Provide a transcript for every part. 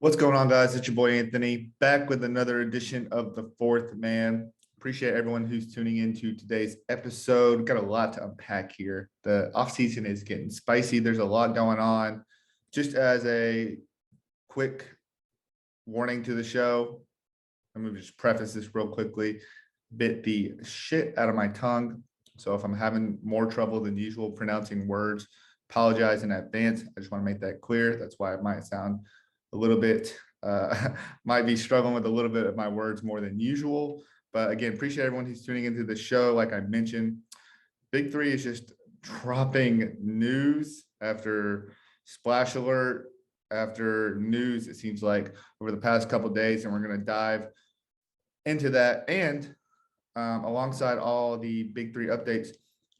What's going on, guys? It's your boy Anthony, back with another edition of The Fourth Man. Appreciate everyone who's tuning into today's episode. Got a lot to unpack here. The offseason is getting spicy. There's a lot going on. Just as a quick warning to the show, I'm going to just preface this real quickly. Bit the shit out of my tongue. So if I'm having more trouble than usual pronouncing words, apologize in advance. I just want to make that clear. That's why it might sound a little bit, might be struggling with a little bit of my words more than usual. But again, appreciate everyone who's tuning into the show. Like I mentioned, Big3 is just dropping news after splash alert after news, it seems like, over the past couple of days. And we're going to dive into that. And alongside all the Big3 updates,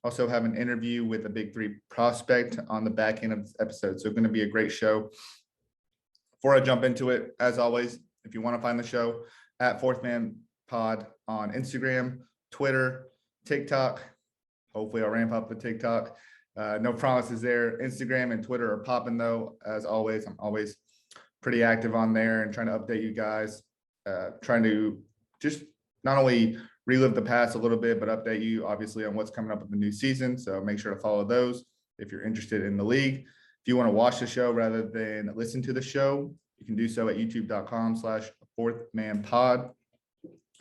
also have an interview with a Big3 prospect on the back end of this episode. So it's going to be a great show. Before I jump into it, as always, if you want to find the show at Fourth Man Pod on Instagram, Twitter, TikTok. Hopefully I'll ramp up the TikTok. No promises there. Instagram and Twitter are popping though. As always, I'm always pretty active on there and trying to update you guys, trying to just not only relive the past a little bit, but update you obviously on what's coming up with the new season. So make sure to follow those if you're interested in the league. If you want to watch the show rather than listen to the show, you can do so at youtube.com/fourthmanpod.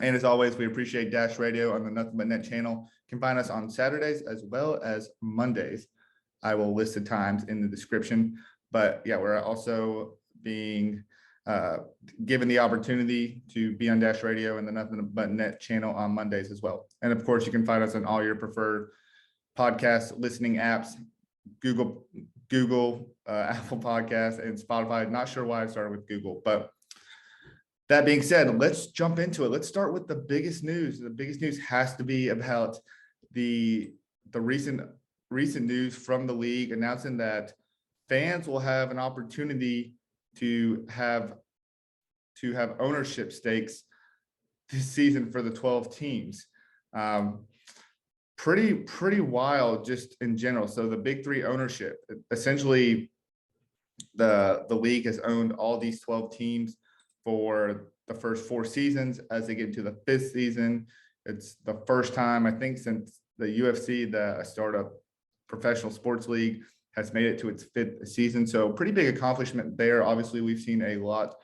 And as always, we appreciate Dash Radio on the Nothing But Net channel. You can find us on Saturdays as well as Mondays. I will list the times in the description. But yeah, we're also being given the opportunity to be on Dash Radio and the Nothing But Net channel on Mondays as well. And of course, you can find us on all your preferred podcast listening apps, Google, Apple Podcasts, and Spotify. Not sure why I started with Google, but that being said, let's jump into it. Let's start with the biggest news. The biggest news has to be about the recent news from the league announcing that fans will have an opportunity to have ownership stakes this season for the 12 teams. Pretty wild just in general. So the Big3 ownership, essentially the league has owned all these 12 teams for the first 4 seasons. As they get into the 5th season, it's the first time, I think, since the UFC, the startup professional sports league, has made it to its 5th season. So pretty big accomplishment there. Obviously, we've seen a lot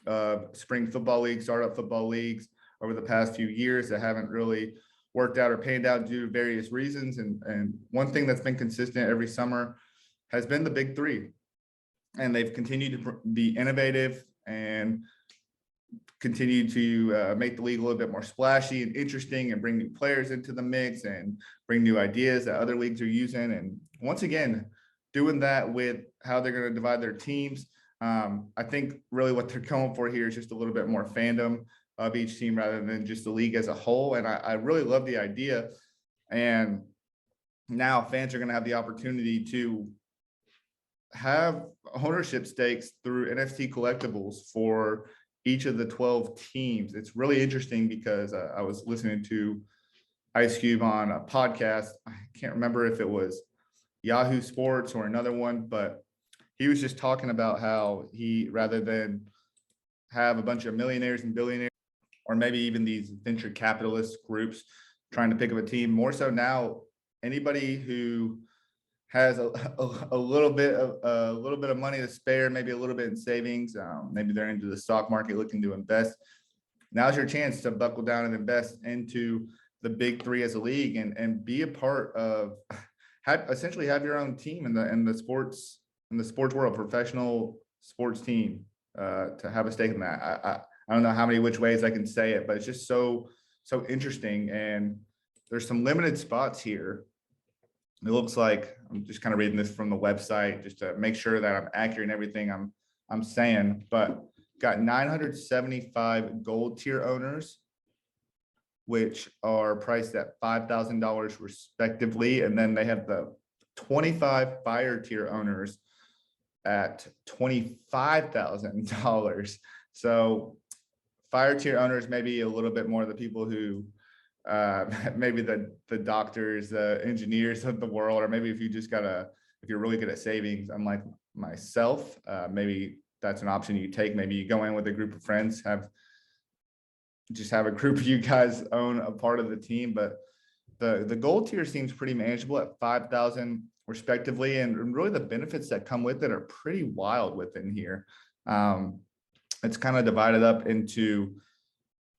of spring football leagues, startup football leagues over the past few years that haven't really worked out or panned out due to various reasons. And one thing that's been consistent every summer has been the Big3. And they've continued to be innovative and continue to make the league a little bit more splashy and interesting and bring new players into the mix and bring new ideas that other leagues are using. And once again, doing that with how they're going to divide their teams. I think really what they're going for here is just a little bit more fandom of each team rather than just the league as a whole. And I really love the idea. And now fans are going to have the opportunity to have ownership stakes through NFT collectibles for each of the 12 teams. It's really interesting because I was listening to Ice Cube on a podcast. I can't remember if it was Yahoo Sports or another one, but he was just talking about how he, rather than have a bunch of millionaires and billionaires, or maybe even these venture capitalist groups trying to pick up a team, more so now, anybody who has a little bit of money to spare, maybe a little bit in savings, maybe they're into the stock market looking to invest. Now's your chance to buckle down and invest into the Big3 as a league and be a part of, essentially have your own team in the sports world, professional sports team, to have a stake in that. I don't know how many which ways I can say it, but it's just so interesting. And there's some limited spots here. It looks like, I'm just kind of reading this from the website just to make sure that I'm accurate in everything I'm saying, but got 975 gold tier owners, which are priced at $5,000 respectively. And then they have the 25 fire tier owners at $25,000. So fire tier owners, maybe a little bit more of the people who maybe the doctors, the engineers of the world, or maybe if you're really good at savings, unlike myself, maybe that's an option you take. Maybe you go in with a group of friends, have a group of you guys own a part of the team. But the gold tier seems pretty manageable at 5,000 respectively, and really the benefits that come with it are pretty wild within here. It's kind of divided up into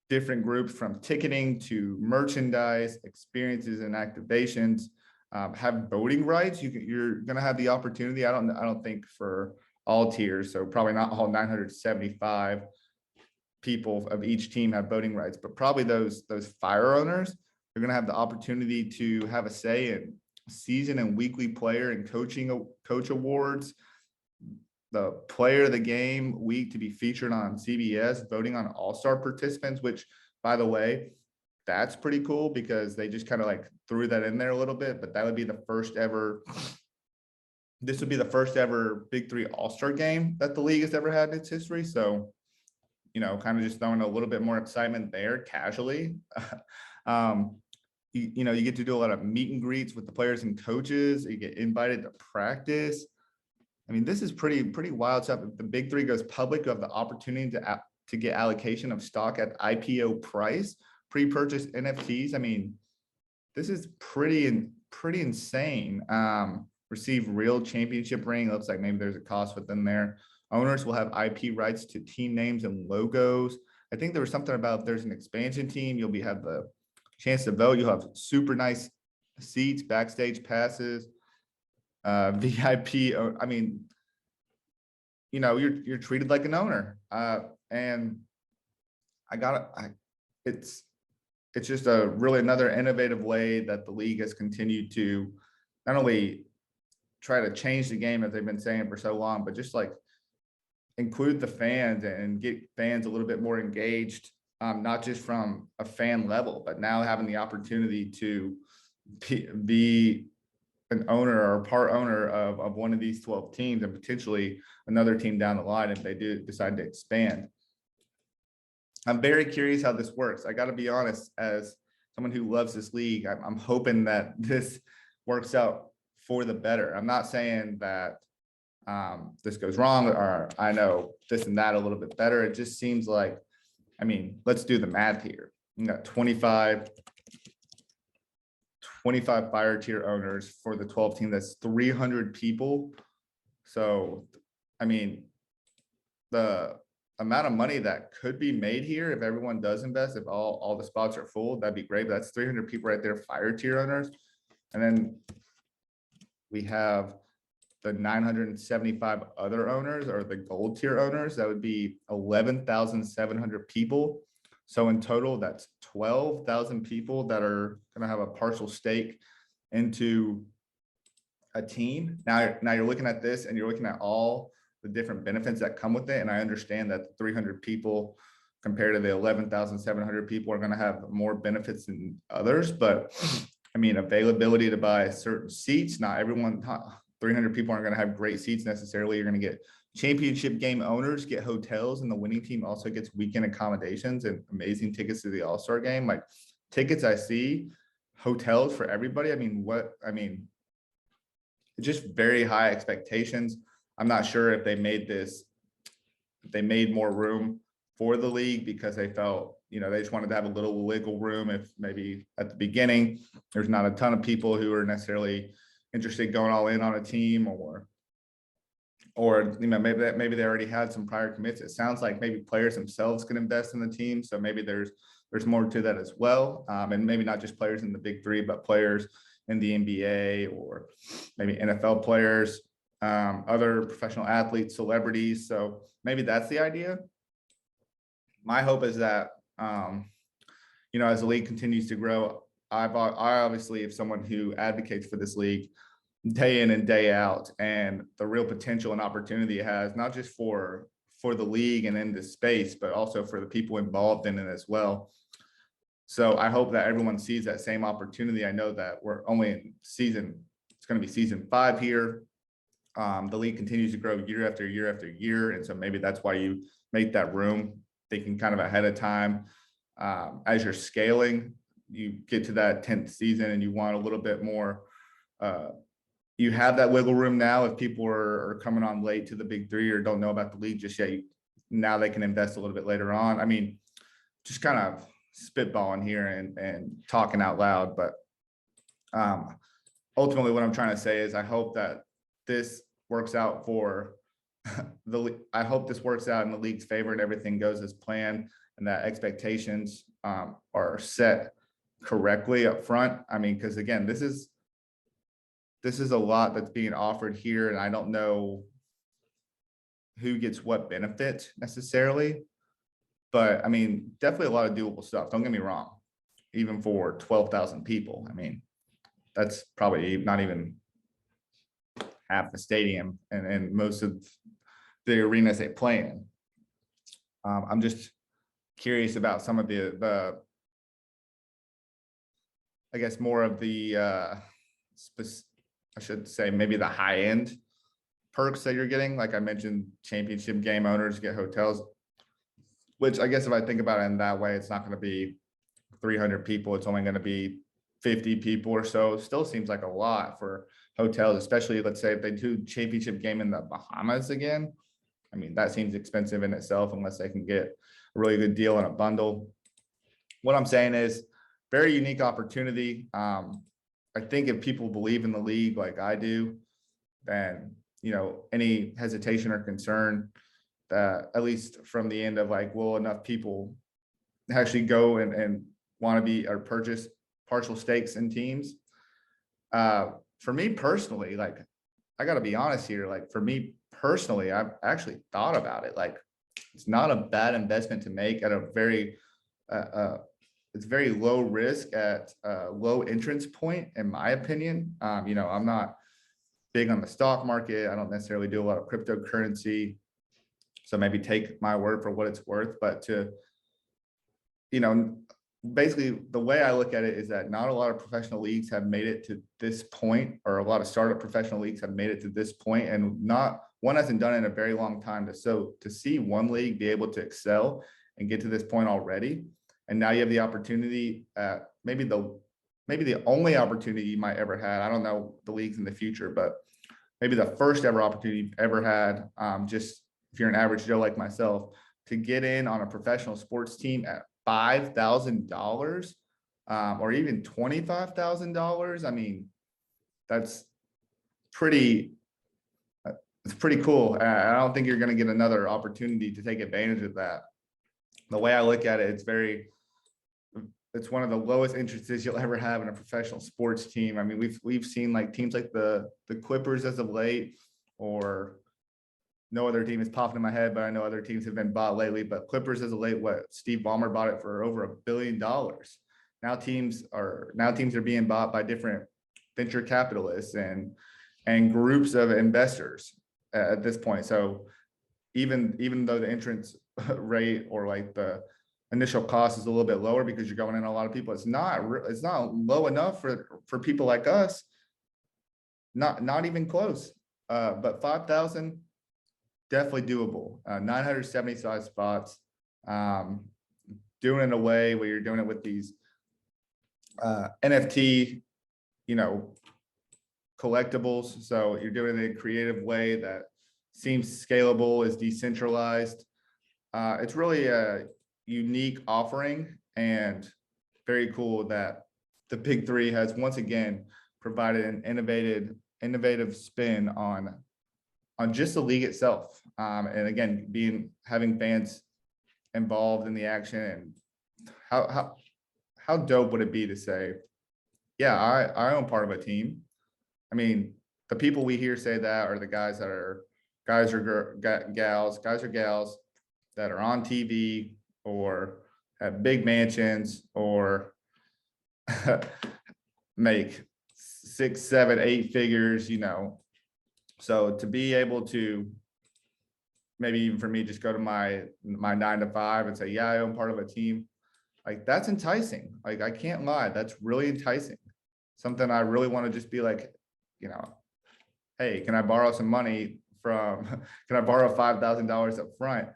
different groups, from ticketing to merchandise, experiences and activations. Have voting rights. You're going to have the opportunity. I don't think for all tiers, so probably not all 975 people of each team have voting rights, but probably those fire owners are going to have the opportunity to have a say in season and weekly player and coach awards, the player of the game week to be featured on CBS, voting on all-star participants, which, by the way, that's pretty cool because they just kind of like threw that in there a little bit, but that would be the first ever. This would be the first ever Big 3 All-Star game that the league has ever had in its history. So, kind of just throwing a little bit more excitement there casually. You get to do a lot of meet and greets with the players and coaches. You get invited to practice. I mean, this is pretty wild stuff. If the Big 3 goes public, you have the opportunity to get allocation of stock at IPO price, pre-purchase NFTs. I mean, this is pretty insane. Receive real championship ring. Looks like maybe there's a cost within there. Owners will have IP rights to team names and logos. I think there was something about if there's an expansion team, you'll have the chance to vote. You'll have super nice seats, backstage passes, VIP. I mean, you're treated like an owner. And it's just a really another innovative way that the league has continued to not only try to change the game as they've been saying for so long, but just like include the fans and get fans a little bit more engaged, not just from a fan level, but now having the opportunity to be an owner or part owner of one of these 12 teams and potentially another team down the line if they do decide to expand. I'm very curious how this works. I got to be honest, as someone who loves this league, I'm hoping that this works out for the better. I'm not saying that this goes wrong or I know this and that a little bit better. It just seems like, I mean, let's do the math here. You got 25 fire tier owners for the 12 team. That's 300 people. So, I mean, the amount of money that could be made here if everyone does invest, if all the spots are full, that'd be great. But that's 300 people right there, fire tier owners. And then we have the 975 other owners or the gold tier owners. That would be 11,700 people. So in total, that's 12,000 people that are going to have a partial stake into a team. Now you're looking at this and you're looking at all the different benefits that come with it. And I understand that the 300 people compared to the 11,700 people are going to have more benefits than others. But I mean, availability to buy certain seats. Not 300 people aren't going to have great seats necessarily. You're going to get championship game owners, get hotels, and the winning team also gets weekend accommodations and amazing tickets to the All-Star game. Like tickets I see, hotels for everybody. I mean, just very high expectations. I'm not sure if they made more room for the league because they felt, they just wanted to have a little wiggle room. If maybe at the beginning, there's not a ton of people who are necessarily interested going all in on a team or maybe they already had some prior commits. It sounds like maybe players themselves can invest in the team. So maybe there's more to that as well. And maybe not just players in the Big 3, but players in the NBA or maybe NFL players, other professional athletes, celebrities. So maybe that's the idea. My hope is that, as the league continues to grow, I obviously am someone who advocates for this league day in and day out, and the real potential and opportunity it has, not just for the league and in this space, but also for the people involved in it as well. So I hope that everyone sees that same opportunity. I know that we're only in it's going to be season 5 here. The league continues to grow year after year after year. And so maybe that's why you make that room, thinking kind of ahead of time. As you're scaling, you get to that 10th season and you want a little bit more you have that wiggle room now. If people are coming on late to the big three or don't know about the league just yet, now they can invest a little bit later on. I mean, just kind of spitballing here and talking out loud, but ultimately what I'm trying to say is I hope that this works out for I hope this works out in the league's favor and everything goes as planned and that expectations are set correctly up front. I mean, because again, this is a lot that's being offered here, and I don't know who gets what benefit necessarily, but I mean, definitely a lot of doable stuff. Don't get me wrong, even for 12,000 people. I mean, that's probably not even half the stadium and most of the arenas they play in. I'm just curious about some of the I guess more of the I should say maybe the high end perks that you're getting. Like I mentioned, championship game owners get hotels, which I guess if I think about it in that way, it's not going to be 300 people. It's only going to be 50 people or so. It still seems like a lot for hotels, especially let's say if they do championship game in the Bahamas again. I mean, that seems expensive in itself unless they can get a really good deal on a bundle. What I'm saying is very unique opportunity. I think if people believe in the league like I do, then, you know, any hesitation or concern that at least from the end of like, will enough people actually go and want to be or purchase partial stakes in teams? For me personally, like, I got to be honest here, like for me personally, I've actually thought about it. Like, it's not a bad investment to make at a very, it's very low risk at a low entrance point, in my opinion. You know, I'm not big on the stock market. I don't necessarily do a lot of cryptocurrency. So maybe take my word for what it's worth, but to, you know, basically the way I look at it is that not a lot of professional leagues have made it to this point, or a lot of startup professional leagues have made it to this point, and not one hasn't done it in a very long time. To see one league be able to excel and get to this point already, and now you have the opportunity, maybe the only opportunity you might ever had. I don't know the leagues in the future, but maybe the first ever opportunity you've ever had, just if you're an average Joe like myself, to get in on a professional sports team at $5,000 or even $25,000. I mean, that's pretty, it's pretty cool. I don't think you're going to get another opportunity to take advantage of that. The way I look at it, it's one of the lowest entrances you'll ever have in a professional sports team. I mean, we've seen like teams like the Clippers as of late, or no other team is popping in my head, but I know other teams have been bought lately. But Clippers as of late, what Steve Ballmer bought it for over $1 billion. Now teams are being bought by different venture capitalists and groups of investors at this point. So even though the entrance rate or like the initial cost is a little bit lower because you're going in a lot of people, it's not low enough for people like us. Not even close. But 5,000. Definitely doable. 975 spots. Doing it in a way where you're doing it with these NFT, you know, collectibles. So you're doing it in a creative way that seems scalable, is decentralized. It's really a unique offering, and very cool that the Big Three has once again provided an innovative spin on just the league itself. And again, having fans involved in the action, and how dope would it be to say, yeah, I own part of a team. I mean, the people we hear say that are the guys or gals that are on TV or have big mansions or make 6, 7, 8 figures, you know. So to be able to, maybe even for me, just go to my 9 to 5 and say, yeah, I own part of a team. Like, that's enticing. Like, I can't lie. That's really enticing. Something I really want to just be like, you know, hey, can I borrow some money can I borrow $5,000 up front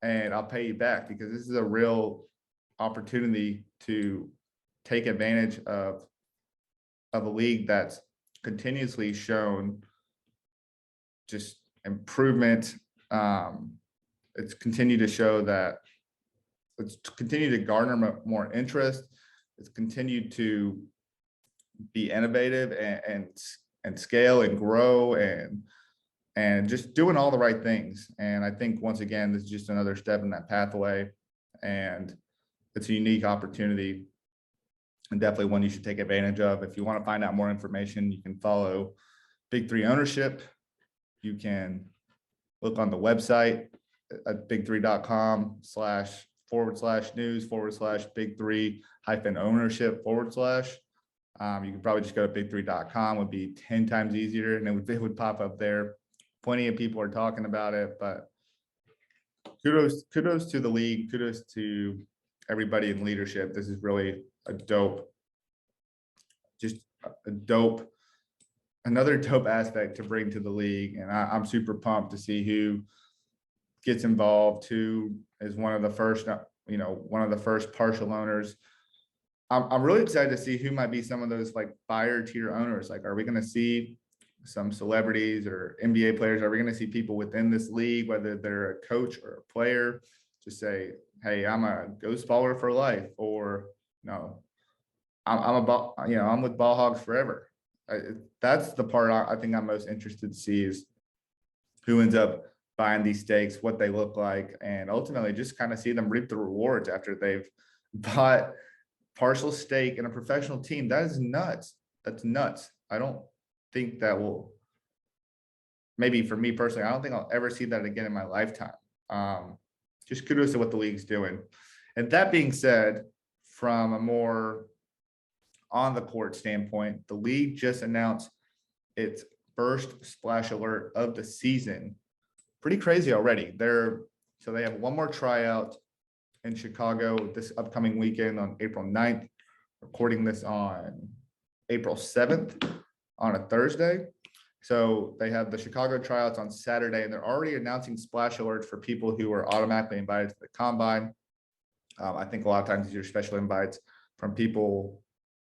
and I'll pay you back, because this is a real opportunity to take advantage of a league that's continuously shown just improvement. It's continued to show that it's continued to garner more interest. It's continued to be innovative and scale and grow and just doing all the right things. And I think once again, this is just another step in that pathway, and it's a unique opportunity and definitely one you should take advantage of. If you want to find out more information, you can follow Big3 Ownership. You can look on the website at big3.com/news/big3-ownership/. You can probably just go to big3.com, would be 10 times easier, and it would pop up there. Plenty of people are talking about it, but kudos to the league, kudos to everybody in leadership. This is really another dope aspect to bring to the league. And I'm super pumped to see who gets involved, who is one of the first partial owners. I'm really excited to see who might be some of those like buyer tier owners. Like, are we going to see some celebrities or NBA players? Are we going to see people within this league, whether they're a coach or a player, just say, hey, I'm a ghost baller for life, or no, I'm with Ball Hogs forever. That's the part I think I'm most interested to see, is who ends up buying these stakes, what they look like, and ultimately just kind of see them reap the rewards after they've bought partial stake in a professional team. That is nuts. That's nuts. I don't think that will, maybe for me personally, I don't think I'll ever see that again in my lifetime. Just kudos to what the league's doing. And that being said, from a more on the court standpoint, the league just announced its first splash alert of the season. Pretty crazy already. So they have one more tryout in Chicago this upcoming weekend on April 9th, recording this on April 7th on a Thursday. So they have the Chicago tryouts on Saturday, and they're already announcing splash alerts for people who are automatically invited to the combine. I think a lot of times these are special invites from people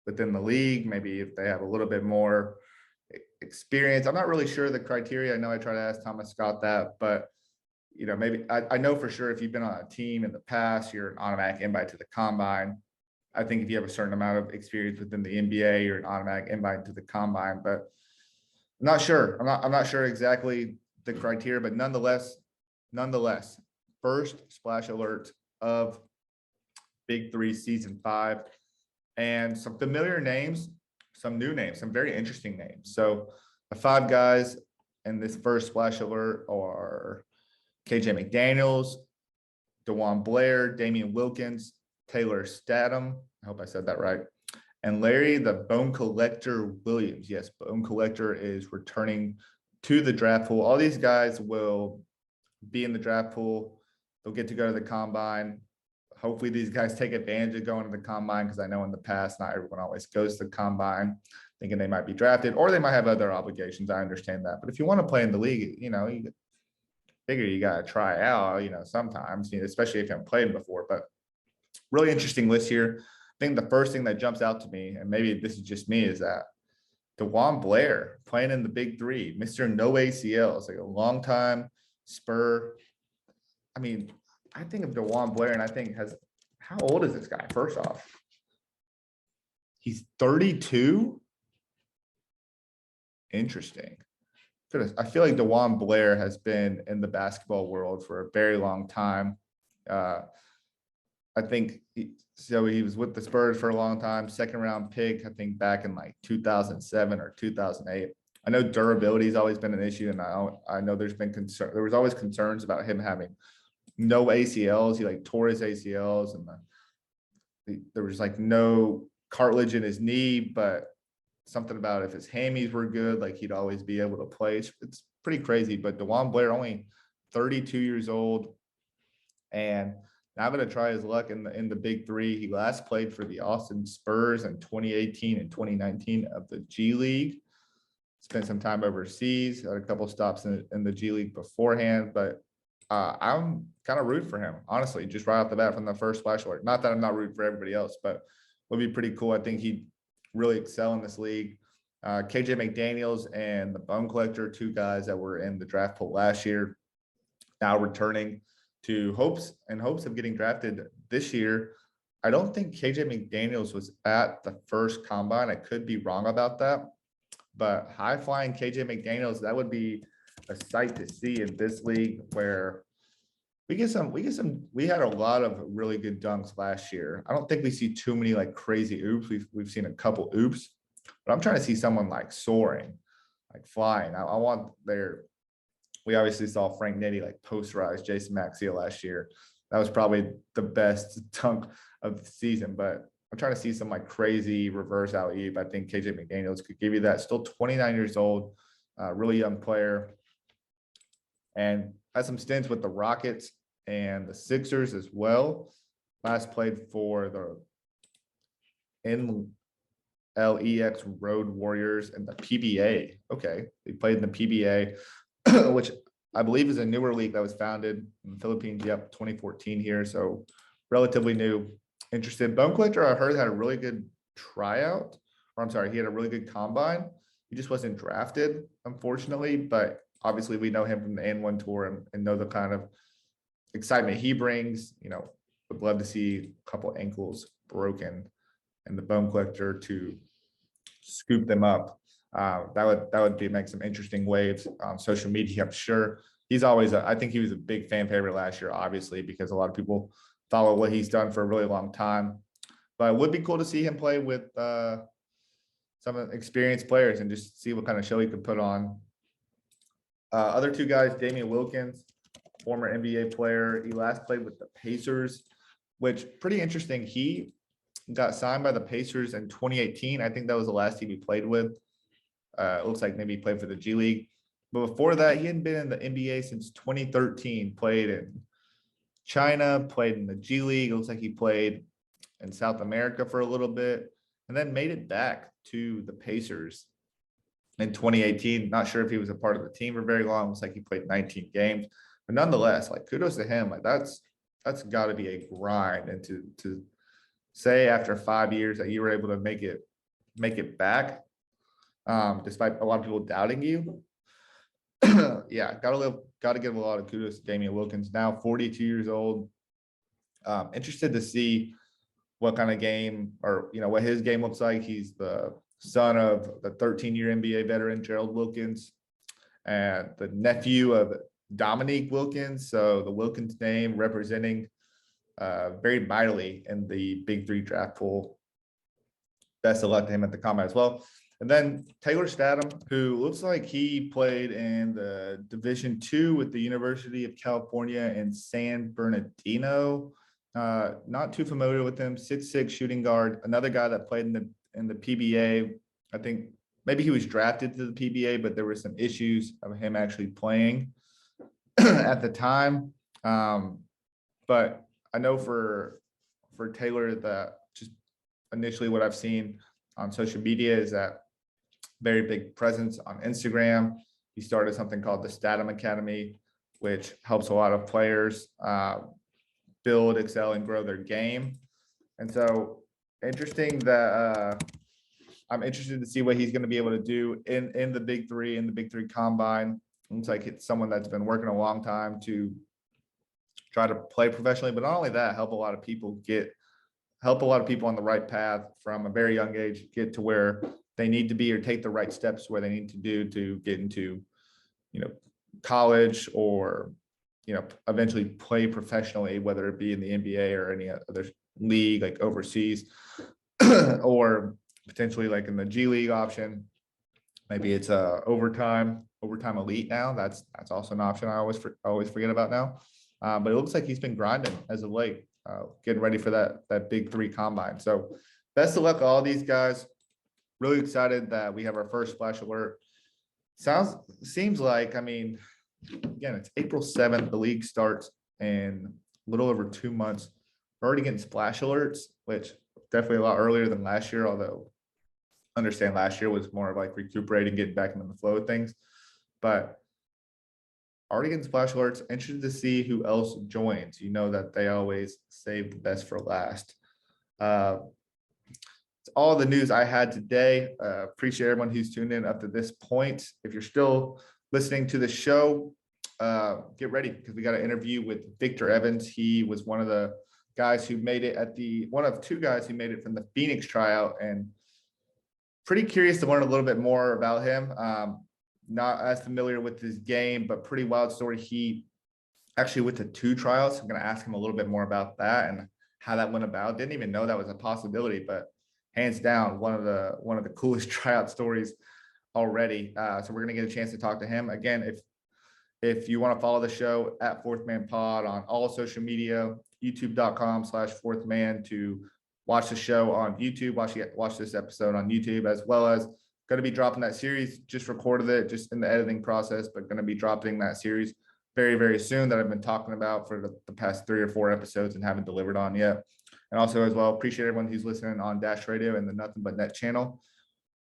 within the league, maybe if they have a little bit more experience. I'm not really sure the criteria. I know I try to ask Thomas Scott that, but maybe I know for sure if you've been on a team in the past, you're an automatic invite to the combine. I think if you have a certain amount of experience within the NBA, you're an automatic invite to the combine, but I'm not sure. I'm not sure exactly the criteria, but nonetheless, first splash alert of Big3 season 5, and some familiar names, some new names, some very interesting names. So the 5 guys in this first splash alert are KJ McDaniels, DeJuan Blair, Damian Wilkins, Taylor Statham, I hope I said that right, and Larry the Bone Collector Williams. Yes, Bone Collector is returning to the draft pool. All these guys will be in the draft pool. They'll get to go to the combine. Hopefully these guys take advantage of going to the combine, because I know in the past, not everyone always goes to the combine thinking they might be drafted, or they might have other obligations. I understand that. But if you want to play in the league, you figure you got to try out, sometimes, especially if you haven't played before. But really interesting list here. I think the first thing that jumps out to me, and maybe this is just me, is that DeJuan Blair playing in the Big3, Mr. No ACLs, like a long time Spur. I mean, I think of DeJuan Blair and I think how old is this guy? First off, he's 32. Interesting. Goodness, I feel like DeJuan Blair has been in the basketball world for a very long time. I think he was with the Spurs for a long time, second round pick, I think back in like 2007 or 2008. I know durability has always been an issue, and I know there was always concerns about him having no ACLs. He like tore his ACLs, and there was like no cartilage in his knee, but something about if his hammies were good, like he'd always be able to play. It's pretty crazy. But DeJuan Blair, only 32 years old, and now going to try his luck in the Big3. He last played for the Austin Spurs in 2018 and 2019 of the G League. Spent some time overseas, had a couple stops in the G League beforehand, but I'm kind of rooting for him, honestly, just right off the bat from the first splash alert. Not that I'm not rooting for everybody else, but it would be pretty cool. I think he'd really excel in this league. KJ McDaniels and the Bone Collector, two guys that were in the draft pool last year, now returning to hopes of getting drafted this year. I don't think KJ McDaniels was at the first combine. I could be wrong about that, but high flying KJ McDaniels, that would be a sight to see in this league where we had a lot of really good dunks last year. I don't think we see too many like crazy oops. We've seen a couple oops, but I'm trying to see someone like soaring, like flying. I want we obviously saw Frank Nitti like posterize Jason Maxiell last year. That was probably the best dunk of the season, but I'm trying to see some like crazy reverse alley-oop. I think KJ McDaniels could give you that. Still 29 years old, really young player, and had some stints with the Rockets and the Sixers as well. Last played for the NLEX Road Warriors and the PBA. Okay, he played in the PBA, which I believe is a newer league that was founded in the Philippines. Yep, 2014 here, so relatively new. Interested. Bone Collector, I heard, had a really good tryout, or I'm sorry, he had a really good combine. He just wasn't drafted, unfortunately, but obviously we know him from the N1 tour and know the kind of excitement he brings. You know, would love to see a couple ankles broken and the Bone Collector to scoop them up. That would be make some interesting waves on social media, I'm sure. He's always I think he was a big fan favorite last year, obviously, because a lot of people follow what he's done for a really long time. But it would be cool to see him play with some experienced players and just see what kind of show he could put on. Other two guys, Damian Wilkins, former NBA player. He last played with the Pacers, which pretty interesting. He got signed by the Pacers in 2018. I think that was the last team he played with. It looks like maybe he played for the G League. But before that, he hadn't been in the NBA since 2013. Played in China, played in the G League. It looks like he played in South America for a little bit, and then made it back to the Pacers in 2018. Not sure if he was a part of the team for very long. It looks like he played 19 games, but nonetheless, like kudos to him. Like that's got to be a grind, and to say after 5 years that you were able to make it back, despite a lot of people doubting you. Yeah, gotta give a lot of kudos to Damian Wilkins, now 42 years old. Interested to see what kind of game, or what his game looks like. He's the son of the 13-year NBA veteran Gerald Wilkins and the nephew of Dominique Wilkins. So the Wilkins name representing very mightily in the BIG3 draft pool. Best of luck to him at the combine as well. And then Taylor Statham, who looks like he played in the Division II with the University of California in San Bernardino. Not too familiar with him. 6'6" shooting guard. Another guy that played in the PBA. I think maybe he was drafted to the PBA, but there were some issues of him actually playing at the time. But I know for Taylor, that just initially what I've seen on social media is that very big presence on Instagram. He started something called the Statham Academy, which helps a lot of players build, excel, and grow their game. And so interesting that I'm interested to see what he's going to be able to do in the BIG3 combine. Looks like it's someone that's been working a long time to try to play professionally, but not only that, help a lot of people on the right path from a very young age, get to where they need to be or take the right steps where they need to do to get into, college or, eventually play professionally, whether it be in the NBA or any other league, like overseas, or potentially like in the G League option. Maybe it's a overtime elite now. That's also an option I always forget about now. But it looks like he's been grinding as of late, getting ready for that BIG3 combine. So best of luck to all these guys. Really excited that we have our first splash alert. Seems like, again, it's April 7th. The league starts in a little over 2 months. We're already getting splash alerts, which definitely a lot earlier than last year, although I understand last year was more of like recuperating, getting back into the flow of things. But already getting splash alerts. Interested to see who else joins. You know that they always save the best for last. it's all the news I had today. Appreciate everyone who's tuned in up to this point. If you're still listening to the show, get ready because we got an interview with Victor Evans. He was one of the guys who made it one of two guys who made it from the Phoenix tryout, and pretty curious to learn a little bit more about him. Not as familiar with his game, but pretty wild story. He actually went to 2 tryouts. I'm going to ask him a little bit more about that and how that went about. Didn't even know that was a possibility, but hands down, one of the coolest tryout stories already. So we're going to get a chance to talk to him again. If you want to follow the show at Fourth Man Pod on all social media, youtube.com/fourthman to watch the show on YouTube, watch this episode on YouTube, as well as going to be dropping that series. Just recorded it, just in the editing process, but going to be dropping that series very, very soon that I've been talking about for the past 3 or 4 episodes and haven't delivered on yet. And also as well, appreciate everyone who's listening on Dash Radio and the Nothing But Net channel.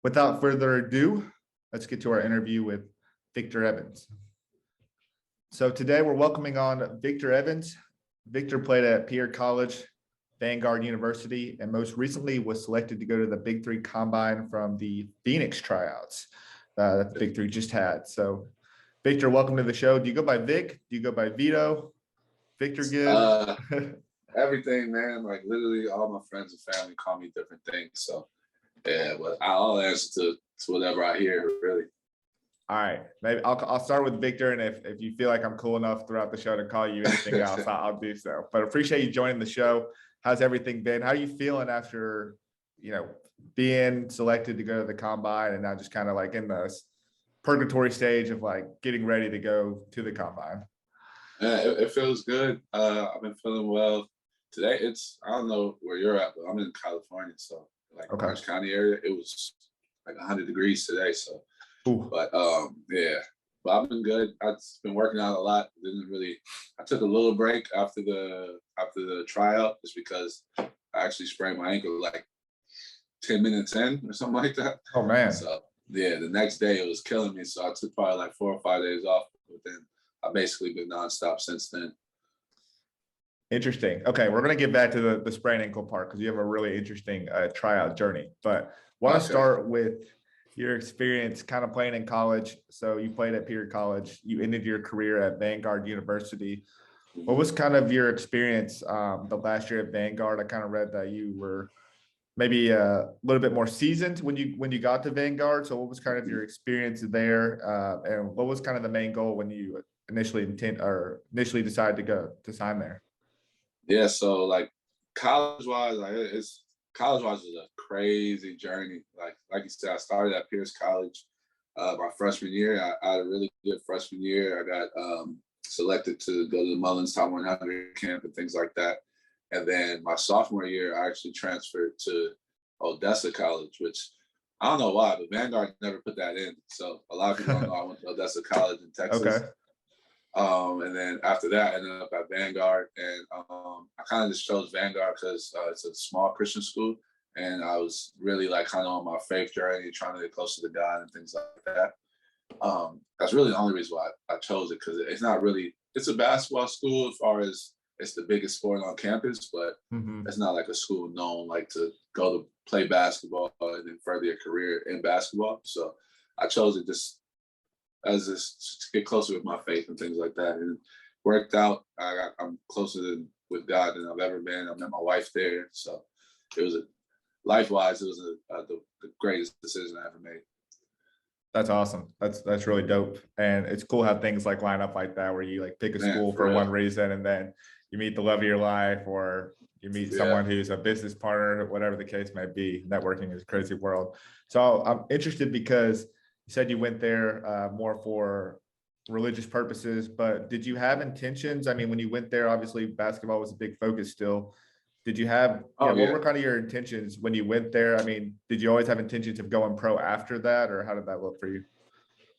Without further ado, let's get to our interview with Victor Evans. So today we're welcoming on Victor Evans. Victor played at Pierre College, Vanguard University, and most recently was selected to go to the BIG3 Combine from the Phoenix tryouts that the BIG3 just had. So Victor, welcome to the show. Do you go by Vic? Do you go by Vito? Victor good? Everything, man. Like literally all my friends and family call me different things. So yeah, but I'll answer to whatever I hear, really. All right, maybe I'll start with Victor, and if you feel like I'm cool enough throughout the show to call you anything else, I'll do so. But appreciate you joining the show. How's everything been? How are you feeling after, being selected to go to the combine and now just kind of like in the purgatory stage of like getting ready to go to the combine? Yeah, it feels good. I've been feeling well. Today I don't know where you're at, but I'm in California, so like Orange County area, it was like 100 degrees today. So, but yeah, but I've been good. I've been working out a lot. I took a little break after the tryout just because I actually sprained my ankle like 10 minutes in or something like that. Oh man. So yeah, the next day it was killing me. So I took probably like 4 or 5 days off, but then I've basically been nonstop since then. Interesting. Okay, we're going to get back to the sprained ankle part because you have a really interesting tryout journey. But want to start with your experience kind of playing in college. So you played at Pierre College. You ended your career at Vanguard University. What was kind of your experience the last year at Vanguard? I kind of read that you were maybe a little bit more seasoned when you got to Vanguard. So what was kind of your experience there? And what was kind of the main goal when you initially decided to sign there? Yeah, so like college-wise is a crazy journey. Like you said, I started at Pierce College my freshman year. I had a really good freshman year. I got selected to go to the Mullins Top 100 camp and things like that. And then my sophomore year, I actually transferred to Odessa College, which I don't know why, but Vanguard never put that in. So a lot of people don't know I went to Odessa College in Texas. Okay. And then after that, I ended up at Vanguard, and I kind of just chose Vanguard because it's a small Christian school, and I was really like kind of on my faith journey, trying to get closer to God and things like that. That's really the only reason why I chose it, because it's a basketball school as far as it's the biggest sport on campus, but it's not like a school known like to go to play basketball and then further your career in basketball. So I chose it just to get closer with my faith and things like that. And it worked out. I'm closer with God than I've ever been. I met my wife there. So life-wise, it was the greatest decision I ever made. That's awesome. That's really dope. And it's cool how things like line up like that, where you like pick a school for one reason and then you meet the love of your life, or you meet someone who's a business partner, whatever the case may be. Networking is a crazy world. So I'm interested because you said you went there more for religious purposes, but did you have intentions? I mean, when you went there, obviously basketball was a big focus still. Did you have, what were kind of your intentions when you went there? I mean, did you always have intentions of going pro after that, or how did that look for you?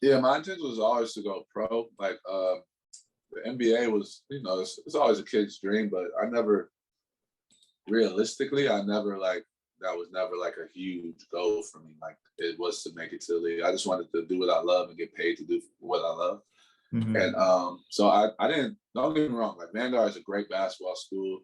Yeah, my intention was always to go pro. Like the NBA was, it's always a kid's dream, but that was never like a huge goal for me. Like it was to make it to the league. I just wanted to do what I love and get paid to do what I love. And so I didn't, don't get me wrong, like Vanguard is a great basketball school.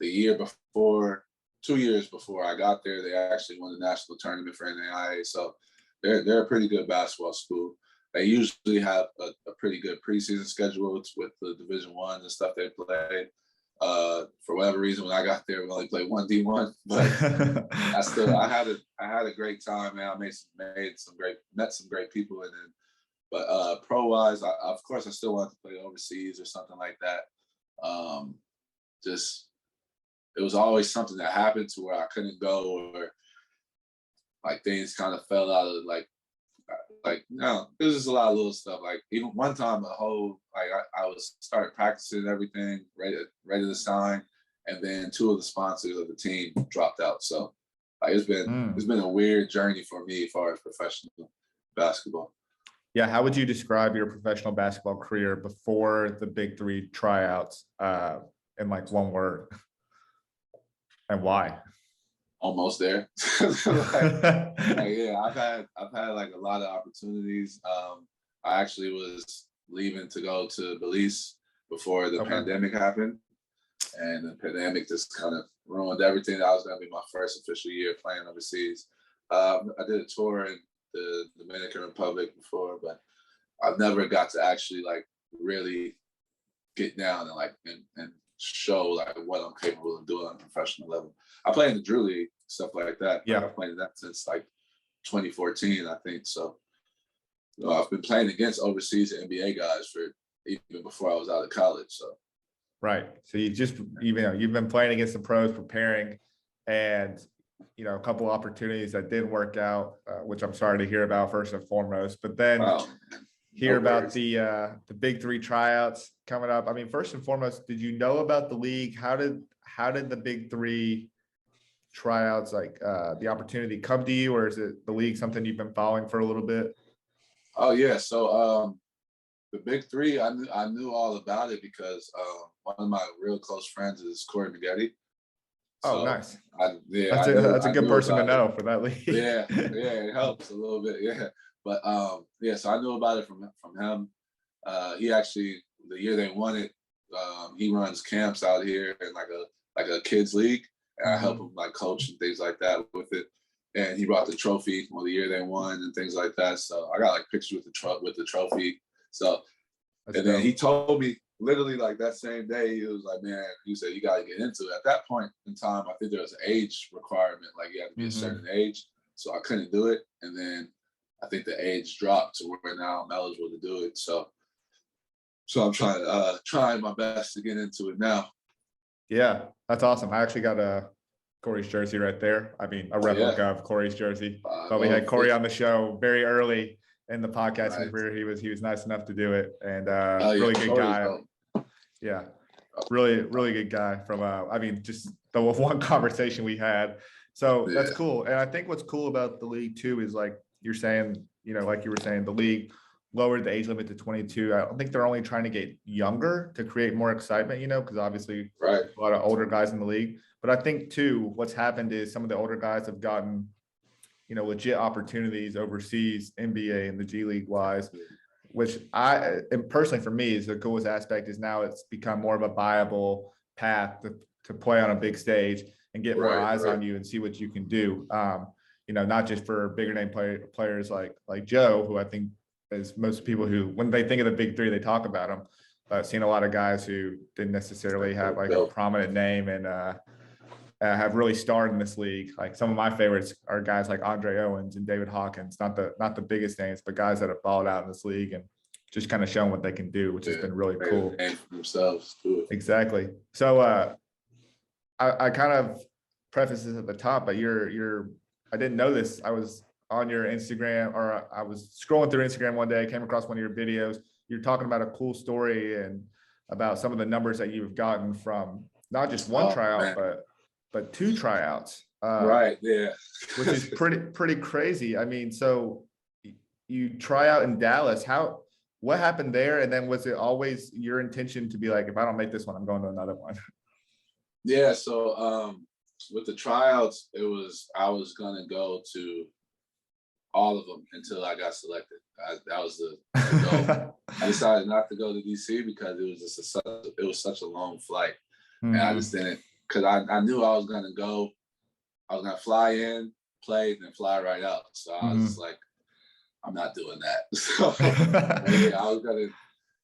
The year before 2 years before I got there, they actually won the national tournament for NAIA. So they're a pretty good basketball school. They usually have a pretty good preseason schedule with the Division I and stuff they play. For whatever reason, when I got there, we only played 1D1, but I had a great time, man. I met some great people, and then, but pro wise, of course, I still wanted to play overseas or something like that. Just it was always something that happened to where I couldn't go, or like things kind of fell out of no, it was just a lot of little stuff. Like even one time, I was started practicing everything, ready to sign, and then 2 of the sponsors of the team dropped out. So like it's been a weird journey for me as far as professional basketball. Yeah, how would you describe your professional basketball career before the BIG3 tryouts in like one word, and why? Almost there. Yeah, I've had like a lot of opportunities. I actually was leaving to go to Belize before the pandemic happened, and the pandemic just kind of ruined everything. That was going to be my first official year playing overseas. I did a tour in the Dominican Republic before, but I've never got to actually like really get down and show like what I'm capable of doing on a professional level. I play in the Drew League, stuff like that. Yeah, I've played in that since like 2014, I think. So I've been playing against overseas NBA guys for even before I was out of college. So right. So you've been playing against the pros, preparing, and a couple opportunities that didn't work out, which I'm sorry to hear about first and foremost. But then hear about the BIG3 tryouts coming up. I mean, first and foremost, did you know about the league? How did the BIG3 tryouts, like the opportunity, come to you, or is it the league something you've been following for a little bit? Oh yeah, so the BIG3, I knew all about it because one of my real close friends is Corey Maggette. So, oh, nice. That's a good person to know for that league. Yeah, it helps a little bit. Yeah, but so I knew about it from him. He actually, the year they won it, he runs camps out here in like a kids league, and I help him like coach and things like that with it. And he brought the trophy the year they won and things like that. So I got like pictures with the trophy. So then he told me literally like that same day, he was like, man, he said, you got to get into it. At that point in time, I think there was an age requirement, like you had to be a certain age. So I couldn't do it. And then I think the age dropped to where now I'm eligible to do it. So I'm trying my best to get into it now. Yeah, that's awesome. I actually got Corey's jersey right there. I mean, a replica of Corey's jersey. But we had Corey on the show very early in the podcasting career. He was nice enough to do it, and really good guy. Yeah, really good guy. From I mean, just the one conversation we had. So that's cool. And I think what's cool about the league too is like you're saying, like you were saying, the league lowered the age limit to 22. I don't think they're only trying to get younger to create more excitement, because obviously a lot of older guys in the league. But I think too, what's happened is some of the older guys have gotten, legit opportunities overseas, NBA and the G League wise, which and personally for me is the coolest aspect is now it's become more of a viable path to play on a big stage and get more eyes on you and see what you can do. Not just for bigger name players like Joe, who I think is most people who, when they think of the BIG3, they talk about him. I've seen a lot of guys who didn't necessarily have like a prominent name and have really starred in this league. Like some of my favorites are guys like Andre Owens and David Hawkins, not the biggest names, but guys that have followed out in this league and just kind of shown what they can do, which has been really cool. Themselves too. Exactly. So I kind of preface this at the top, but I didn't know this. I was on your Instagram, or I was scrolling through Instagram one day, I came across one of your videos. You're talking about a cool story and about some of the numbers that you've gotten from not just one tryout, but 2 tryouts. Yeah. Which is pretty crazy. I mean, so you try out in Dallas. What happened there? And then was it always your intention to be like, if I don't make this one, I'm going to another one? Yeah. So with the tryouts, I was gonna go to all of them until I got selected. That was the goal. I decided not to go to DC because it was such a long flight, and I just didn't, because I knew I was gonna go, I was gonna fly in, play, then fly right out. So I was just like, I'm not doing that. So yeah, I was gonna,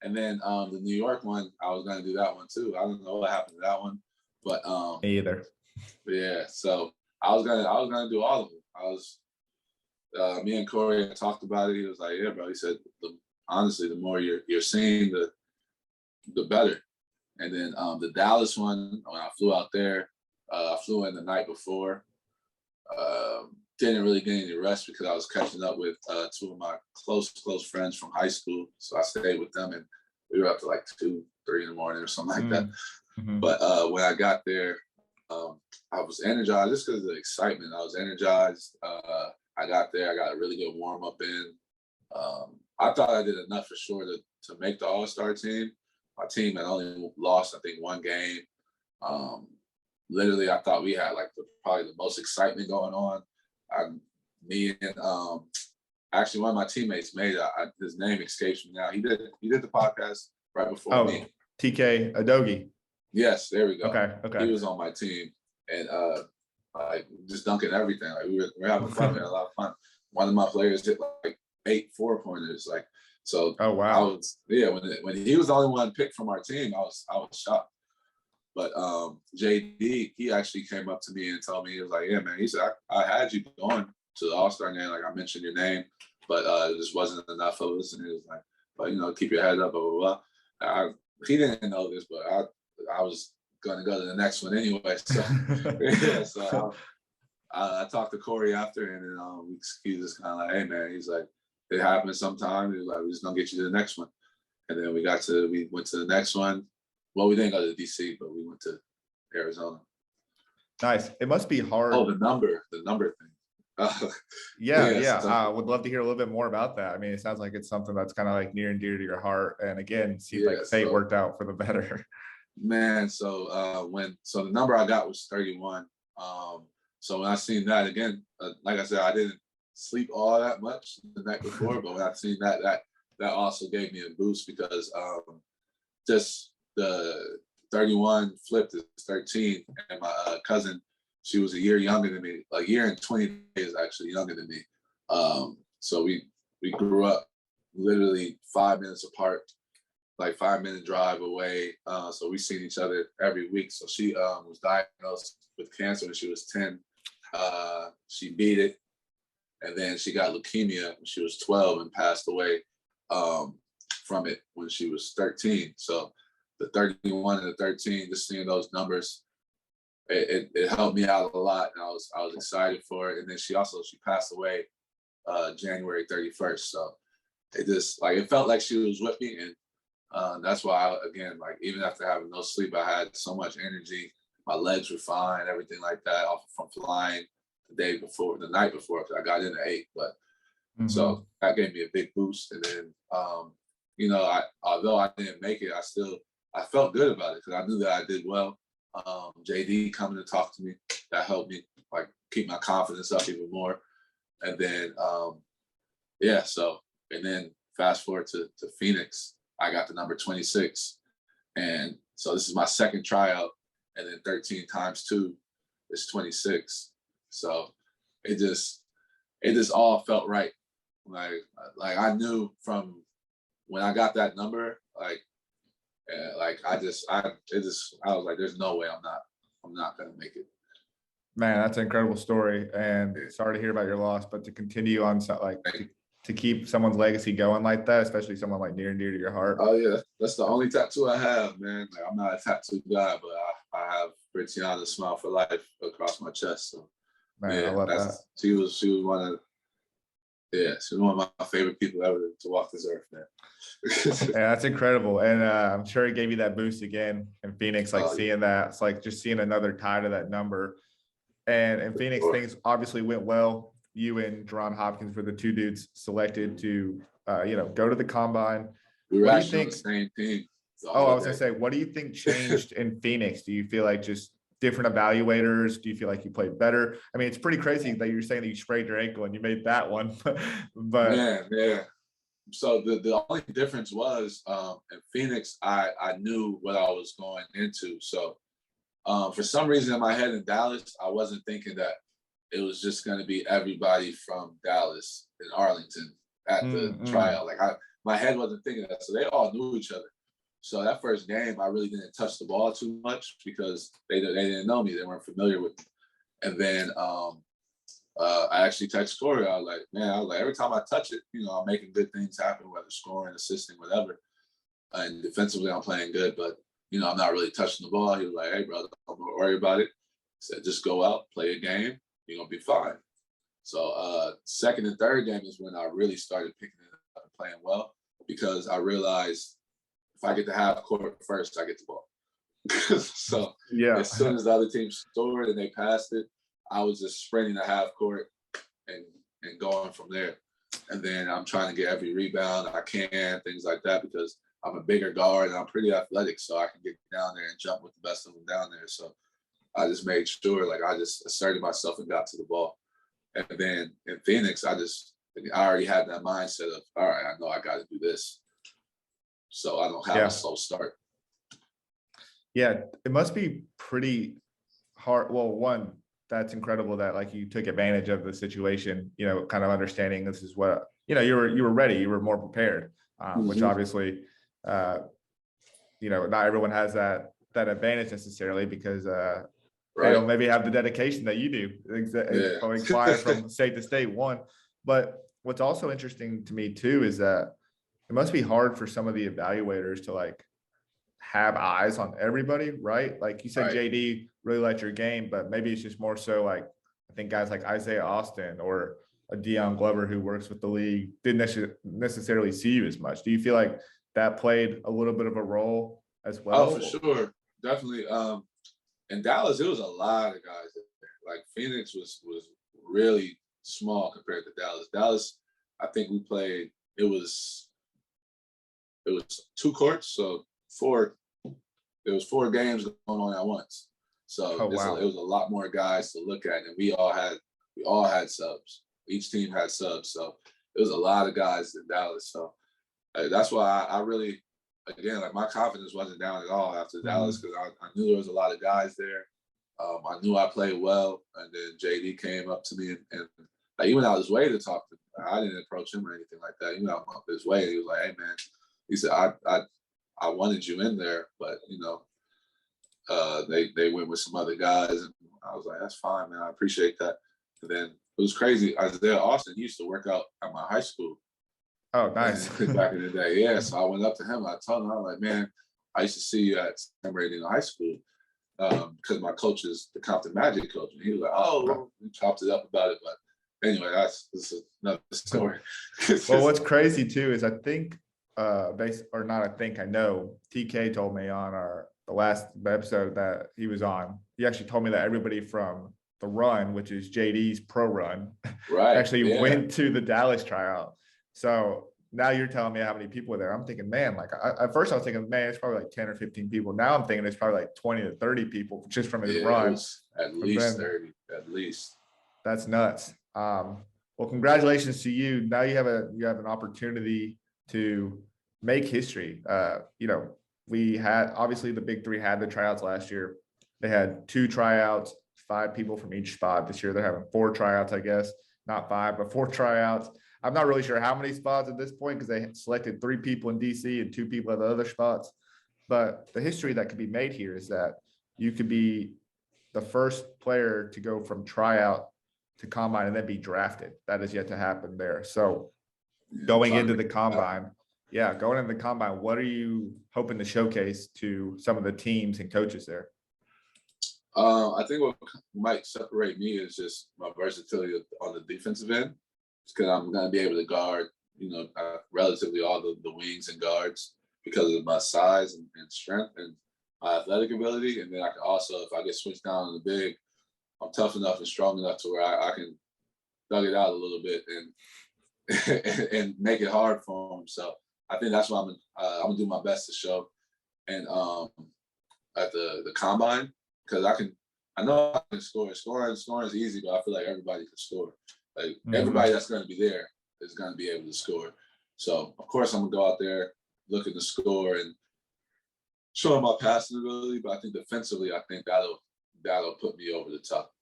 and then the New York one, I was gonna do that one too. I don't know what happened to that one, but Me either. yeah. So I was gonna do all of them. I was me and Corey talked about it. He was like, yeah, bro. He said, honestly, the more you're seeing, the better. And then the Dallas one, when I flew out there, I flew in the night before. Didn't really get any rest because I was catching up with two of my close friends from high school. So I stayed with them, and we were up to like 2, 3 in the morning or something like that. But when I got there, I was energized just because of the excitement. I was energized. I got there. I got a really good warm up in. I thought I did enough for sure to make the All-Star team. My team had only lost, I think, 1 game. Literally, I thought we had like probably the most excitement going on. Me and actually one of my teammates made his name escapes me now. He did the podcast right before me. TK Adogi. Yes, there we go. Okay. He was on my team, and like just dunking everything. Like we were having fun. We had a lot of fun. One of my players hit like 8 4-pointers. Like so. Oh wow. I was when he was the only one picked from our team. I was shocked. But JD, he actually came up to me and told me, he was like, yeah, man, he said, I had you going to the All-Star game. Like I mentioned your name, but it just wasn't enough of us. And he was like, but keep your head up, blah, blah, blah. He didn't know this, but I was going to go to the next one anyway. So, yeah, so I talked to Corey after, and then he was just kind of like, hey, man, he's like, it happens sometime. He was like, we're just going to get you to the next one. And then we went to the next one. Well, we didn't go to DC, but we went to Arizona. Nice. It must be hard. Oh, the number thing. Yeah. I would love to hear a little bit more about that. I mean, it sounds like it's something that's kind of like near and dear to your heart. And again, seems like fate worked out for the better. Man, so the number I got was 31. So when I seen that again, like I said, I didn't sleep all that much the night before, but when I seen that also gave me a boost because just the 31 flipped to 13, and my cousin, she was a year younger than me, a year and 20 days actually younger than me. So we grew up literally 5 minutes apart, like 5-minute drive away. So we seen each other every week. So she was diagnosed with cancer when she was 10. She beat it, and then she got leukemia when she was 12 and passed away from it when she was 13. So the 31 and the 13, just seeing those numbers, it helped me out a lot, and I was excited for it. And then she passed away January 31st. So it felt like she was with me, and that's why even after having no sleep, I had so much energy. My legs were fine, everything like that, from flying the night before, because I got in at 8. But so that gave me a big boost. And then although I didn't make it, I felt good about it because I knew that I did well. JD coming to talk to me, that helped me like keep my confidence up even more. And then and then fast forward to Phoenix, I got the number 26. And so this is my second tryout, and then 13 times 2 is 26. So it just all felt right. Like I knew from when I got that number, I was like, there's no way I'm not gonna make it. Man, that's an incredible story, and sorry to hear about your loss, but to continue on, to keep someone's legacy going like that, especially someone like near and dear to your heart. Oh yeah, that's the only tattoo I have, man. Like, I'm not a tattoo guy, but I have Brittany's smile for life across my chest. So man, I love that. She was one of my favorite people ever to walk this earth, man. Yeah, that's incredible. And I'm sure it gave you that boost again in Phoenix, seeing that. It's like just seeing another tie to that number. And in Phoenix, things obviously went well. You and Jerron Hopkins were the 2 dudes selected to, go to the combine. We were actually on the same team. I was going to say, what do you think changed in Phoenix? Do you feel like just different evaluators? Do you feel like you played better? I mean, it's pretty crazy that you're saying that you sprained your ankle and you made that one. But yeah. So the only difference was in Phoenix, I knew what I was going into. So for some reason in my head in Dallas, I wasn't thinking that it was just going to be everybody from Dallas and Arlington at the Mm-mm. tryout. Like my head wasn't thinking that, so they all knew each other. So that first game, I really didn't touch the ball too much because they didn't know me, they weren't familiar with me. And then I actually texted Corey. I was like, man, every time I touch it, I'm making good things happen, whether scoring, assisting, whatever. And defensively, I'm playing good, but I'm not really touching the ball. He was like, hey, brother, don't worry about it. He said, just go out, play a game, you're gonna be fine. So second and third game is when I really started picking it up and playing well, because I realized if I get to half court first, I get the ball. So Yeah. as soon as the other team scored and they passed it, I was just sprinting the half court and going from there. And then I'm trying to get every rebound I can, things like that, because I'm a bigger guard and I'm pretty athletic, so I can get down there and jump with the best of them down there. So I just made sure, like, I just asserted myself and got to the ball. And then in Phoenix, I already had that mindset of, all right, I know I got to do this, so I don't have a slow start. Yeah, it must be pretty hard. Well, one, that's incredible that like you took advantage of the situation, kind of understanding this is what, you were ready, you were more prepared, which obviously, not everyone has that advantage necessarily, because they don't maybe have the dedication that you do, going flying from state to state, one. But what's also interesting to me too is that it must be hard for some of the evaluators to like have eyes on everybody, right? Like you said, JD really liked your game, but maybe it's just more so like, I think guys like Isaiah Austin or a Deion Glover who works with the league didn't necessarily see you as much. Do you feel like that played a little bit of a role as well? Oh, for sure. Definitely. In Dallas, it was a lot of guys there. Like Phoenix was really small compared to Dallas. Dallas, I think we played, it was 2 courts, so there was 4 games going on at once. So it was a lot more guys to look at, and we all had subs. Each team had subs, so it was a lot of guys in Dallas. So that's why I really, again, like my confidence wasn't down at all after Dallas, because I knew there was a lot of guys there. I knew I played well, and then JD came up to me and like, he went out his way to talk to me. I didn't approach him or anything like that. He went out his way. He was like, "Hey, man," he said, I wanted you in there, but they went with some other guys, and I was like, that's fine, man. I appreciate that. And then it was crazy. Isaiah Austin, he used to work out at my high school. Oh, nice. Back in the day, yeah. So I went up to him. I told him, I was like, man, I used to see you at San Bernardino High School, because my coach is the Compton Magic coach. And he was like, oh, well, we chopped it up about it. But anyway, this is another story. Well, what's crazy too is I think, I know TK told me on the last episode that he was on, he actually told me that everybody from the run, which is JD's pro run, actually went to the Dallas tryout. So now you're telling me how many people were there. I'm thinking, man, like at first I was thinking, man, it's probably like 10 or 15 people. Now I'm thinking it's probably like 20 to 30 people just from his run. At least 30, at least. That's nuts. Well, congratulations to you. Now you have an opportunity to make history. We had, obviously the Big 3 had the tryouts last year. They had 2 tryouts, 5 people from each spot. This year they're having 4 tryouts, I guess. Not 5, but 4 tryouts. I'm not really sure how many spots at this point, because they selected 3 people in DC and 2 people at the other spots. But the history that could be made here is that you could be the first player to go from tryout to combine and then be drafted. That is yet to happen there. So going into the combine, what are you hoping to showcase to some of the teams and coaches there? I think what might separate me is just my versatility on the defensive end, because I'm going to be able to guard, relatively all the wings and guards because of my size and strength and my athletic ability. And then I can also, if I get switched down on the big, I'm tough enough and strong enough to where I can dug it out a little bit and make it hard for them. So I think that's what I'm gonna do my best to show. And at the combine, because I know I can score. Scoring is easy, but I feel like everybody can score. Like everybody that's going to be there is going to be able to score. So of course I'm gonna go out there looking to score and show my passing ability. But I think defensively, I think that'll put me over the top.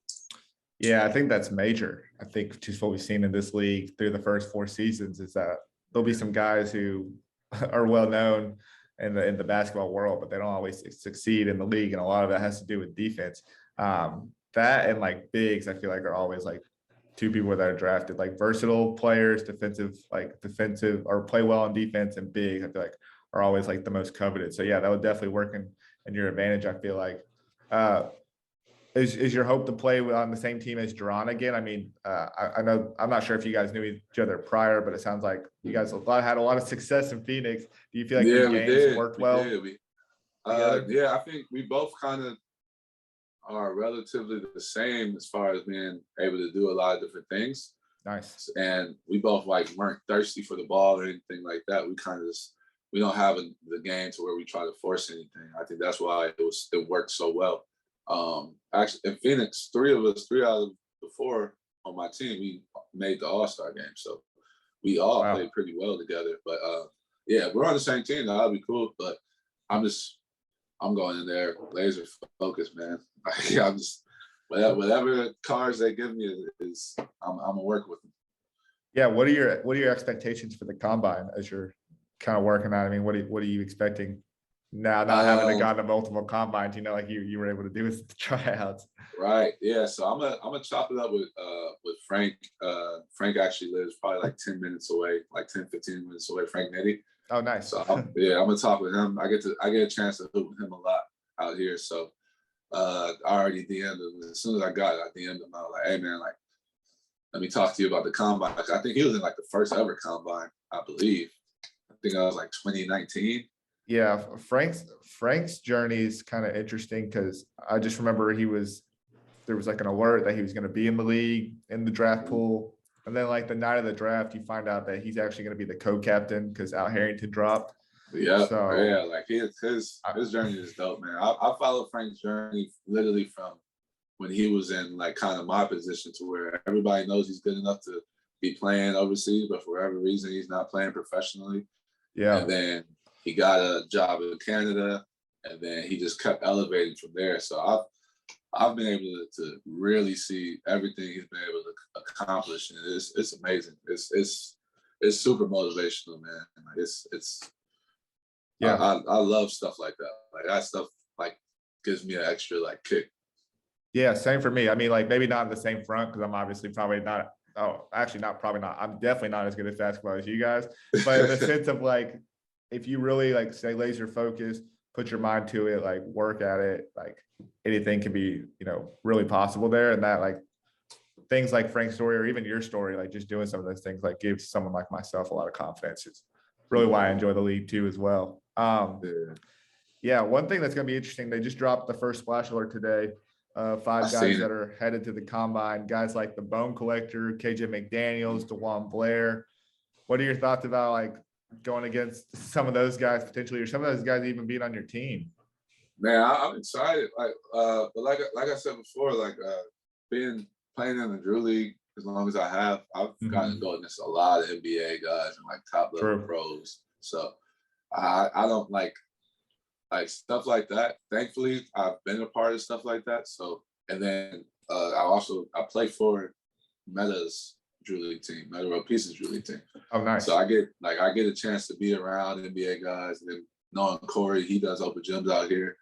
Yeah, I think that's major. I think just what we've seen in this league through the first 4 seasons is that there'll be some guys who are well known in the basketball world, but they don't always succeed in the league, and a lot of that has to do with defense. That and like bigs, I feel like are always like two people that are drafted, like versatile players, defensive or play well on defense, and bigs, I feel like are always like the most coveted. So yeah, that would definitely work in your advantage, I feel like. Uh, is your hope to play on the same team as Duran again? I mean, I know I'm not sure if you guys knew each other prior, but it sounds like you guys had a lot of success in Phoenix. Do you feel like Yeah, your we games did. worked We well did. together? Yeah, I think we both kind of are relatively the same as far as being able to do a lot of different things. Nice. And we both like weren't thirsty for the ball or anything like that. We kind of just we don't have the game to where we try to force anything. I think that's why it worked so well. Actually, in Phoenix, three out of the four on my team, we made the All-Star game. So we all Wow. played pretty well together. But yeah, we're on the same team. That'll be cool. But I'm going in there laser focused, man. I'm just whatever cards they give me is I'm gonna work with them. Yeah. What are your expectations for the combine as you're kind of working on? I mean, what are you expecting now, not having to go to multiple combines, like you were able to do with the tryouts? Right. Yeah. So I'm gonna chop it up with Frank. Frank actually lives probably like 10 minutes away, like 10, 15 minutes away, Frank Nettie. Oh, nice. So I'm gonna talk with him. I get a chance to hoop with him a lot out here. So I already DM'd him. As soon as I got it, I DM'd him. I was like, hey man, like, let me talk to you about the combine. I think he was in like the first ever combine, I believe. I think I was like 2019. Yeah, Frank's journey is kind of interesting because I just remember there was like an alert that he was going to be in the league in the draft pool, and then like the night of the draft, you find out that he's actually going to be the co-captain because Al Harrington dropped. Yeah, So yeah, like his journey is dope, man. I followed Frank's journey literally from when he was in like kind of my position to where everybody knows he's good enough to be playing overseas, but for whatever reason he's not playing professionally. Yeah. And then he got a job in Canada, and then he just kept elevating from there. So I've been able to really see everything he's been able to accomplish, and it's amazing. It's super motivational, man. It's Yeah. I love stuff like that. Like that stuff like gives me an extra like kick. Yeah, same for me. I mean, like maybe not in the same front because I'm obviously probably not. Oh, actually, not probably not. I'm definitely not as good at basketball as you guys. But in the sense of like, if you really like stay laser focused, put your mind to it, like work at it, like anything can be, really possible there. And that like things like Frank's story or even your story, like just doing some of those things, like gives someone like myself a lot of confidence. It's really why I enjoy the league too, as well. Yeah, one thing that's going to be interesting, they just dropped the first splash alert today. 5 guys that are headed to the combine, guys like the Bone Collector, KJ McDaniels, DeJuan Blair. What are your thoughts about like going against some of those guys potentially, or some of those guys even being on your team? Man, I'm excited. But like I said before, like playing in the Drew League as long as I have, I've gotten to go against a lot of NBA guys and like top level pros. So I don't like stuff like that. Thankfully, I've been a part of stuff like that. So, and then I play for Meta's Drew League team, Meta World Pieces Drew League team. Oh, nice. So I get a chance to be around NBA guys, and then knowing Corey, he does open gyms out here.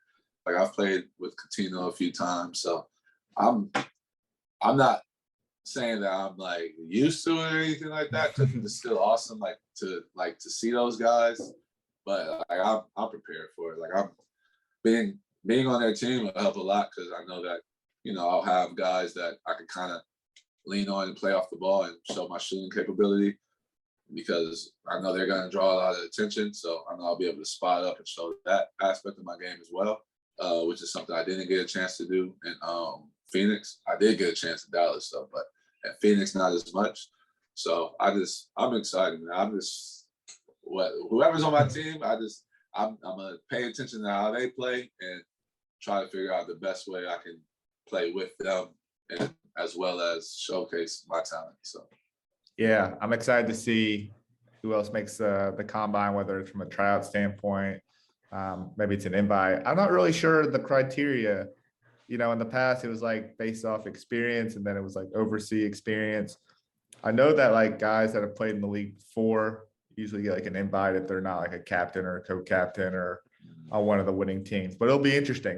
Like I've played with Coutinho a few times, so I'm not saying that I'm like used to it or anything like that, because it's still awesome to see those guys. But like, I'm prepared for it. Like I'm being on their team will help a lot because I know that I'll have guys that I can kind of lean on and play off the ball and show my shooting capability, because I know they're going to draw a lot of attention. So I know I'll be able to spot up and show that aspect of my game as well, which is something I didn't get a chance to do in Phoenix. I did get a chance in Dallas though, but at Phoenix not as much. So I'm excited, man. Whoever's on my team, I'm gonna pay attention to how they play and try to figure out the best way I can play with them, and as well as showcase my talent. So yeah, I'm excited to see who else makes the combine, whether it's from a tryout standpoint, maybe it's an invite. I'm not really sure the criteria you know, in the past it was like based off experience, and then it was like oversee experience. I know that like guys that have played in the league before usually get like an invite if they're not like a captain or a co-captain or on one of the winning teams. But it'll be interesting.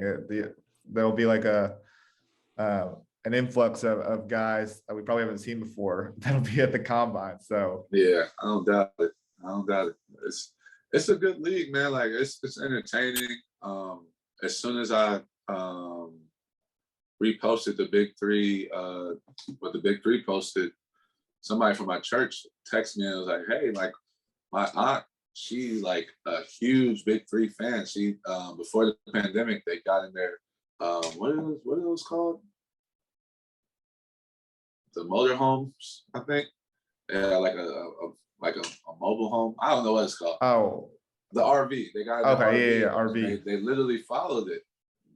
There'll be like an influx of guys that we probably haven't seen before that'll be at the combine. So yeah, I don't doubt it. It's a good league, man. Like it's entertaining. As soon as I reposted the BIG3, what the BIG3 posted, somebody from my church texted me and was like, "Hey, like my aunt, she's like a huge BIG3 fan. She before the pandemic, they got in there. What are those called? The motorhomes, I think. Yeah, like a mobile home. I don't know what it's called. oh, The RV. They got in the okay, RV. yeah, RV. They literally followed it.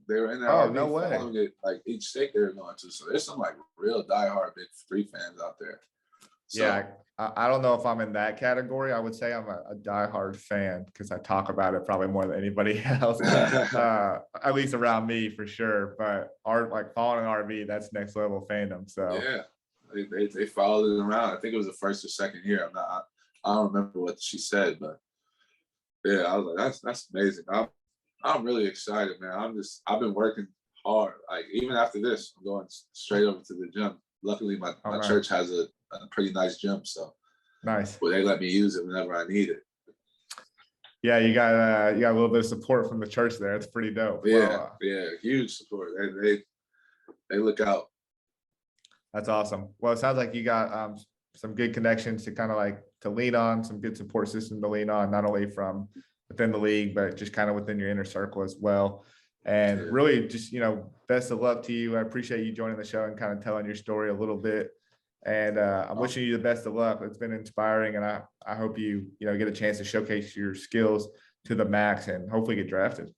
They were in their Oh, RV no way. following it, like each state they were going to. So there's some like real diehard BIG3 fans out there. So, Yeah, I don't know if I'm in that category. I would say I'm a diehard fan because I talk about it probably more than anybody else, at least around me for sure. But like following an RV, that's next level fandom. So yeah, they followed it around. I think it was the first or second year. I don't remember what she said, but yeah, I was like, that's amazing. I'm really excited, man. I've been working hard. Like even after this, I'm going straight over to the gym. Luckily, my nice. church has a pretty nice gym, so nice. well, they let me use it whenever I need it. Yeah, you got a little bit of support from the church there. It's pretty dope. Yeah, Well, yeah, huge support. They look out. That's awesome. Well, it sounds like you got some good connections to kind of like to lean on, some good support system to lean on, not only from within the league, but just kind of within your inner circle as well. And really just, you know, best of luck to you. I appreciate you joining the show and kind of telling your story a little bit. And I'm wishing you the best of luck. It's been inspiring, and I hope you get a chance to showcase your skills to the max and hopefully get drafted.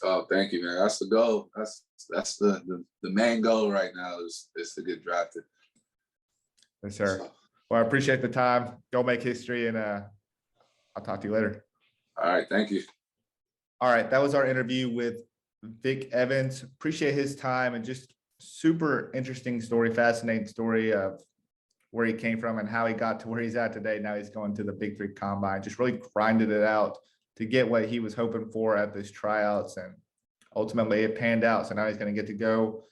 Oh, thank you, man. That's the goal. That's the main goal right now is to get drafted. Yes, sir. So, well, I appreciate the time. Go make history, and I'll talk to you later. All right. Thank you. All right. That was our interview with Vic Evans. Appreciate his time and just super interesting story, fascinating story of where he came from and how he got to where he's at today. Now he's going to the BIG3 combine, just really grinded it out to get what he was hoping for at this tryouts. And ultimately it panned out. So now he's going to get to go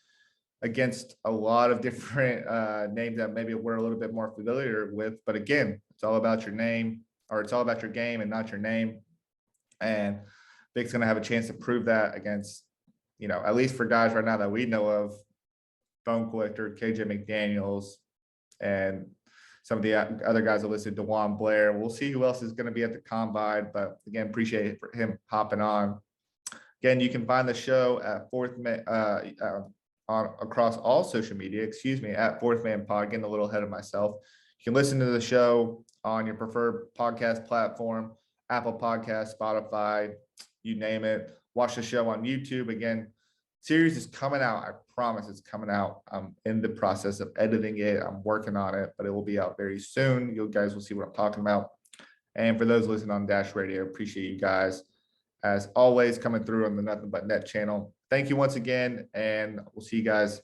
against a lot of different names that maybe we're a little bit more familiar with. But again, it's all about your name, or it's all about your game and not your name. And Vic's going to have a chance to prove that against, at least for guys right now that we know of, Bone Collector, KJ McDaniels, and some of the other guys that listed, DeJuan Blair. We'll see who else is going to be at the combine. But again, appreciate him hopping on. Again, you can find the show at across all social media, at Fourth Man Pod, getting a little ahead of myself. You can listen to the show on your preferred podcast platform, Apple Podcasts, Spotify, you name it. Watch the show on YouTube. Again, series is coming out. I promise it's coming out. I'm in the process of editing it. I'm working on it, but it will be out very soon. You guys will see what I'm talking about. And for those listening on Dash Radio, appreciate you guys, as always, coming through on the Nothing But Net channel. Thank you once again, and we'll see you guys.